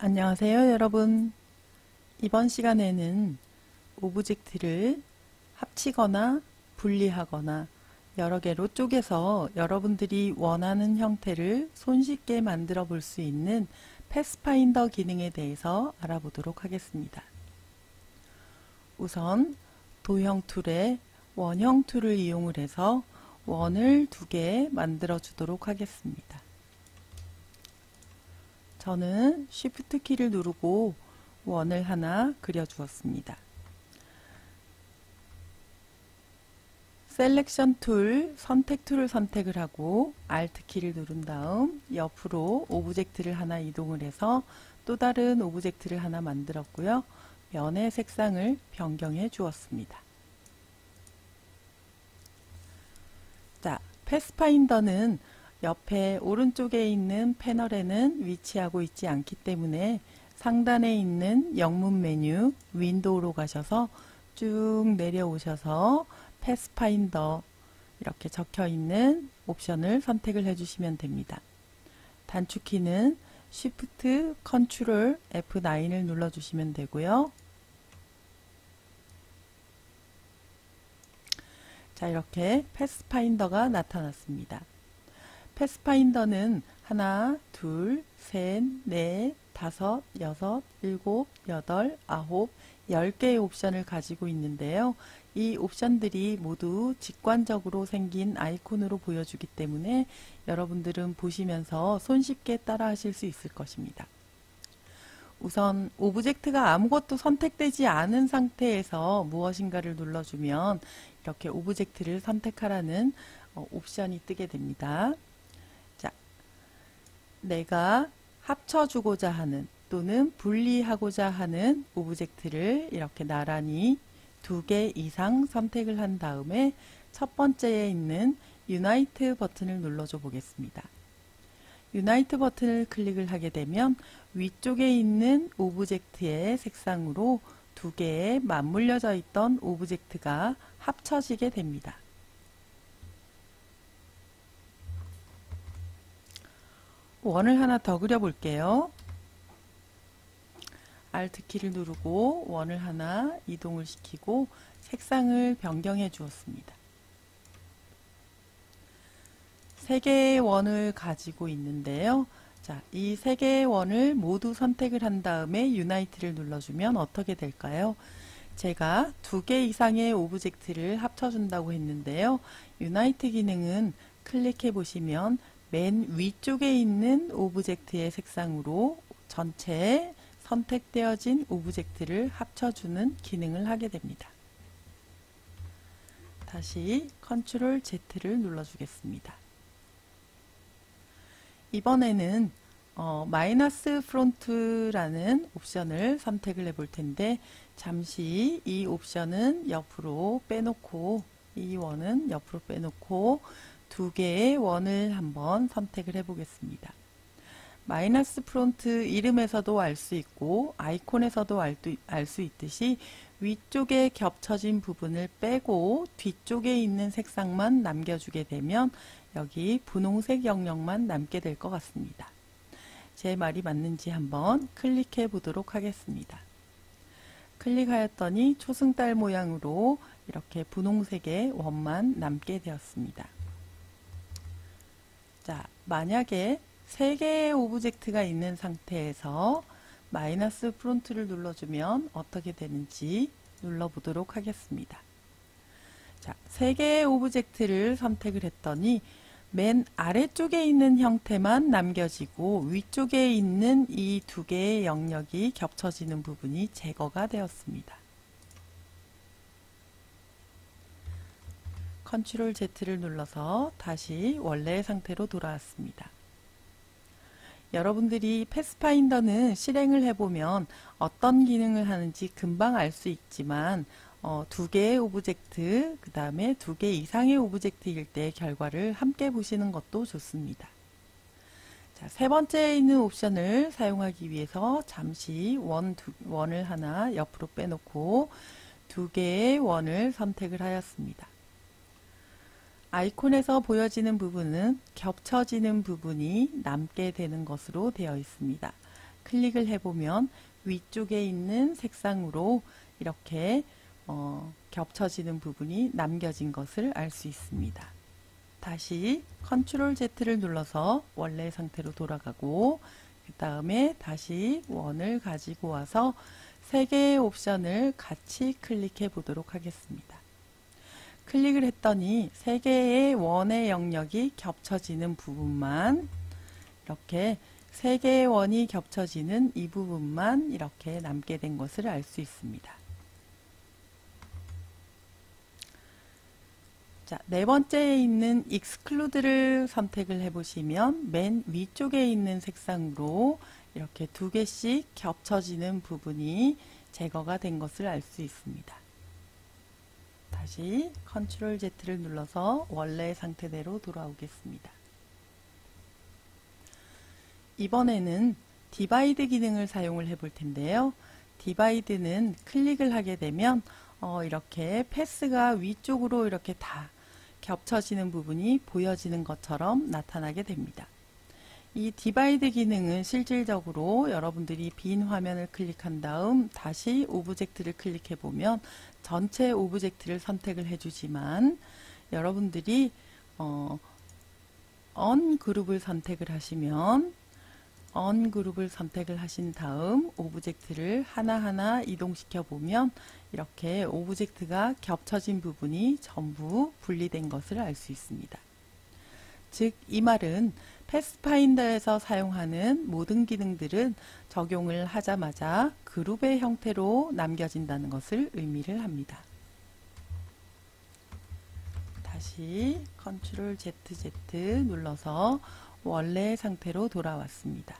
안녕하세요, 여러분. 이번 시간에는 오브젝트를 합치거나 분리하거나 여러 개로 쪼개서 여러분들이 원하는 형태를 손쉽게 만들어 볼 수 있는 패스파인더 기능에 대해서 알아보도록 하겠습니다. 우선 도형 툴에 원형 툴을 이용을 해서 원을 2개 만들어 주도록 하겠습니다. 저는 Shift 키를 누르고 원을 하나 그려 주었습니다. 셀렉션 툴, 선택 툴을 선택을 하고 Alt 키를 누른 다음 옆으로 오브젝트를 하나 이동을 해서 또 다른 오브젝트를 하나 만들었고요. 면의 색상을 변경해 주었습니다. 자, 패스파인더는 옆에 오른쪽에 있는 패널에는 위치하고 있지 않기 때문에 상단에 있는 영문 메뉴 윈도우로 가셔서 쭉 내려오셔서 패스파인더 이렇게 적혀 있는 옵션을 선택을 해주시면 됩니다. 단축키는 Shift, Ctrl, F9을 눌러주시면 되고요. 자, 이렇게 패스파인더가 나타났습니다. 패스파인더는 하나, 둘, 셋, 넷, 다섯, 여섯, 일곱, 여덟, 아홉, 10개의 옵션을 가지고 있는데요. 이 옵션들이 모두 직관적으로 생긴 아이콘으로 보여주기 때문에 여러분들은 보시면서 손쉽게 따라 하실 수 있을 것입니다. 우선 오브젝트가 아무것도 선택되지 않은 상태에서 무엇인가를 눌러주면 이렇게 오브젝트를 선택하라는 옵션이 뜨게 됩니다. 자, 내가 합쳐주고자 하는 또는 분리하고자 하는 오브젝트를 이렇게 나란히 2개 이상 선택을 한 다음에 첫 번째에 있는 유나이트 버튼을 눌러줘 보겠습니다. 유나이트 버튼을 클릭을 하게 되면 위쪽에 있는 오브젝트의 색상으로 2개의 맞물려져 있던 오브젝트가 합쳐지게 됩니다. 원을 하나 더 그려 볼게요. Alt 키를 누르고 원을 하나 이동을 시키고 색상을 변경해 주었습니다. 3개의 원을 가지고 있는데요. 자, 이 3개의 원을 모두 선택을 한 다음에 유나이트를 눌러주면 어떻게 될까요? 제가 2개 이상의 오브젝트를 합쳐준다고 했는데요. 유나이트 기능은 클릭해 보시면 맨 위쪽에 있는 오브젝트의 색상으로 전체 선택되어진 오브젝트를 합쳐주는 기능을 하게 됩니다. 다시 Ctrl Z를 눌러주겠습니다. 이번에는 마이너스 프론트라는 옵션을 선택을 해볼 텐데 잠시 이 옵션은 옆으로 빼놓고 이 원은 옆으로 빼놓고 2개의 원을 한번 선택을 해보겠습니다. 마이너스 프론트 이름에서도 알 수 있고 아이콘에서도 알 수 있듯이 위쪽에 겹쳐진 부분을 빼고 뒤쪽에 있는 색상만 남겨주게 되면 여기 분홍색 영역만 남게 될 것 같습니다. 제 말이 맞는지 한번 클릭해 보도록 하겠습니다. 클릭하였더니 초승달 모양으로 이렇게 분홍색의 원만 남게 되었습니다. 자, 만약에 3개의 오브젝트가 있는 상태에서 마이너스 프론트를 눌러주면 어떻게 되는지 눌러보도록 하겠습니다. 자, 3개의 오브젝트를 선택을 했더니 맨 아래쪽에 있는 형태만 남겨지고 위쪽에 있는 이 2개의 영역이 겹쳐지는 부분이 제거가 되었습니다. Ctrl Z를 눌러서 다시 원래의 상태로 돌아왔습니다. 여러분들이 패스파인더는 실행을 해보면 어떤 기능을 하는지 금방 알 수 있지만 2개의 오브젝트, 그 다음에 2개 이상의 오브젝트일 때 결과를 함께 보시는 것도 좋습니다. 자, 세 번째에 있는 옵션을 사용하기 위해서 잠시 원을 하나 옆으로 빼놓고 2개의 원을 선택을 하였습니다. 아이콘에서 보여지는 부분은 겹쳐지는 부분이 남게 되는 것으로 되어 있습니다. 클릭을 해보면 위쪽에 있는 색상으로 이렇게 겹쳐지는 부분이 남겨진 것을 알 수 있습니다. 다시 컨트롤 Z를 눌러서 원래 상태로 돌아가고 그 다음에 다시 원을 가지고 와서 세 개의 옵션을 같이 클릭해 보도록 하겠습니다. 클릭을 했더니 세 개의 원의 영역이 겹쳐지는 부분만 이렇게 세 개의 원이 겹쳐지는 이 부분만 이렇게 남게 된 것을 알 수 있습니다. 자, 네 번째에 있는 Exclude를 선택을 해보시면 맨 위쪽에 있는 색상으로 이렇게 두 개씩 겹쳐지는 부분이 제거가 된 것을 알 수 있습니다. 다시 컨트롤 Z를 눌러서 원래 상태대로 돌아오겠습니다. 이번에는 디바이드 기능을 사용을 해볼 텐데요. 디바이드는 클릭을 하게 되면 이렇게 패스가 위쪽으로 이렇게 다 겹쳐지는 부분이 보여지는 것처럼 나타나게 됩니다. 이 디바이드 기능은 실질적으로 여러분들이 빈 화면을 클릭한 다음 다시 오브젝트를 클릭해 보면 전체 오브젝트를 선택을 해주지만 여러분들이 언그룹을 선택을 하시면 언그룹을 선택을 하신 다음 오브젝트를 하나하나 이동시켜 보면 이렇게 오브젝트가 겹쳐진 부분이 전부 분리된 것을 알 수 있습니다. 즉, 이 말은 패스파인더에서 사용하는 모든 기능들은 적용을 하자마자 그룹의 형태로 남겨진다는 것을 의미를 합니다. 다시 컨트롤 ZZ 눌러서 원래 상태로 돌아왔습니다.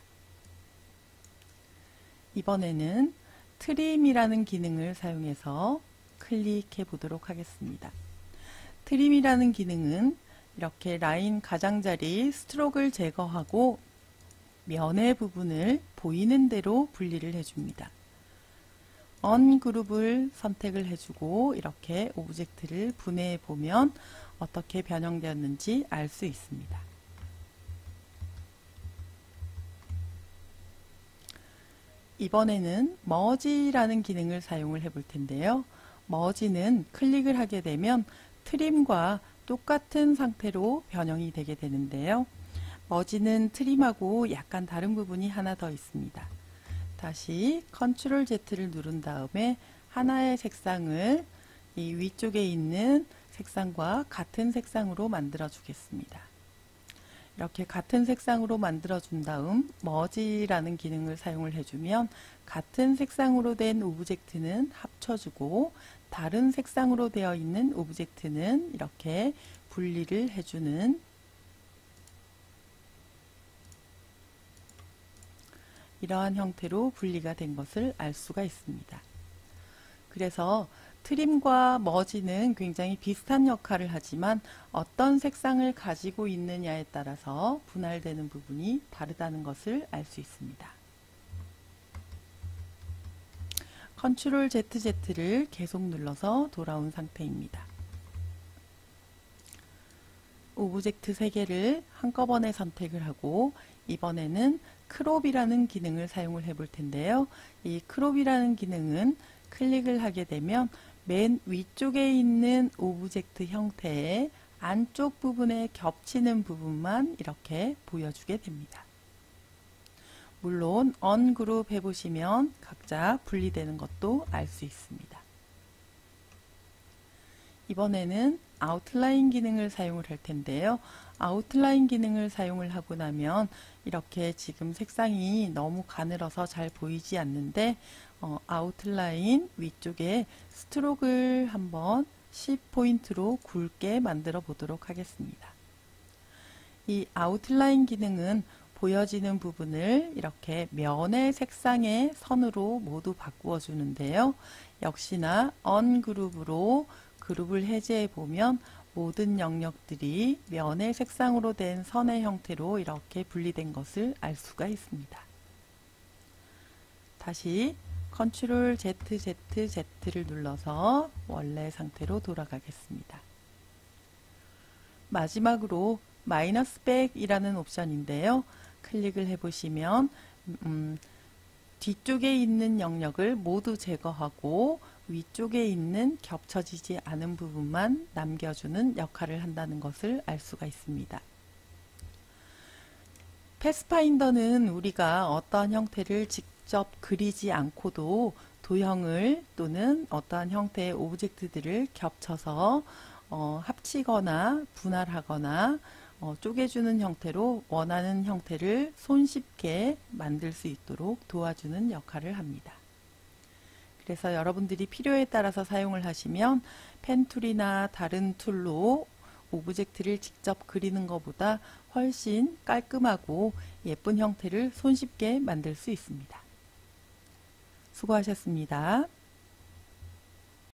이번에는 트림이라는 기능을 사용해서 클릭해 보도록 하겠습니다. 트림이라는 기능은 이렇게 라인 가장자리 스트로크를 제거하고 면의 부분을 보이는 대로 분리를 해줍니다. 언그룹을 선택을 해주고 이렇게 오브젝트를 분해해 보면 어떻게 변형되었는지 알 수 있습니다. 이번에는 머지라는 기능을 사용을 해볼 텐데요. 머지는 클릭을 하게 되면 트림과 똑같은 상태로 변형이 되게 되는데요. 머지는 트림하고 약간 다른 부분이 하나 더 있습니다. 다시 컨트롤 Z를 누른 다음에 하나의 색상을 이 위쪽에 있는 색상과 같은 색상으로 만들어 주겠습니다. 이렇게 같은 색상으로 만들어 준 다음 머지라는 기능을 사용을 해주면 같은 색상으로 된 오브젝트는 합쳐주고 다른 색상으로 되어 있는 오브젝트는 이렇게 분리를 해주는 이러한 형태로 분리가 된 것을 알 수가 있습니다. 그래서 트림과 머지는 굉장히 비슷한 역할을 하지만 어떤 색상을 가지고 있느냐에 따라서 분할되는 부분이 다르다는 것을 알 수 있습니다. 컨트롤 ZZ를 계속 눌러서 돌아온 상태입니다. 오브젝트 3개를 한꺼번에 선택을 하고 이번에는 크롭이라는 기능을 사용을 해볼 텐데요. 이 크롭이라는 기능은 클릭을 하게 되면 맨 위쪽에 있는 오브젝트 형태의 안쪽 부분에 겹치는 부분만 이렇게 보여주게 됩니다. 물론 언그룹 해보시면 각자 분리되는 것도 알 수 있습니다. 이번에는 아웃라인 기능을 사용을 할 텐데요. 아웃라인 기능을 사용을 하고 나면 이렇게 지금 색상이 너무 가늘어서 잘 보이지 않는데 아웃라인 위쪽에 스트로크를 한번 10포인트로 굵게 만들어 보도록 하겠습니다. 이 아웃라인 기능은 보여지는 부분을 이렇게 면의 색상의 선으로 모두 바꾸어 주는데요. 역시나 언그룹으로 그룹을 해제해 보면 모든 영역들이 면의 색상으로 된 선의 형태로 이렇게 분리된 것을 알 수가 있습니다. 다시 컨트롤 ZZZ를 눌러서 원래 상태로 돌아가겠습니다. 마지막으로 마이너스 백이라는 옵션인데요. 클릭을 해보시면 뒤쪽에 있는 영역을 모두 제거하고 위쪽에 있는 겹쳐지지 않은 부분만 남겨주는 역할을 한다는 것을 알 수가 있습니다. 패스파인더는 우리가 어떠한 형태를 직접 그리지 않고도 도형을 또는 어떠한 형태의 오브젝트들을 겹쳐서 합치거나 분할하거나 쪼개주는 형태로 원하는 형태를 손쉽게 만들 수 있도록 도와주는 역할을 합니다. 그래서 여러분들이 필요에 따라서 사용을 하시면 펜툴이나 다른 툴로 오브젝트를 직접 그리는 것보다 훨씬 깔끔하고 예쁜 형태를 손쉽게 만들 수 있습니다. 수고하셨습니다.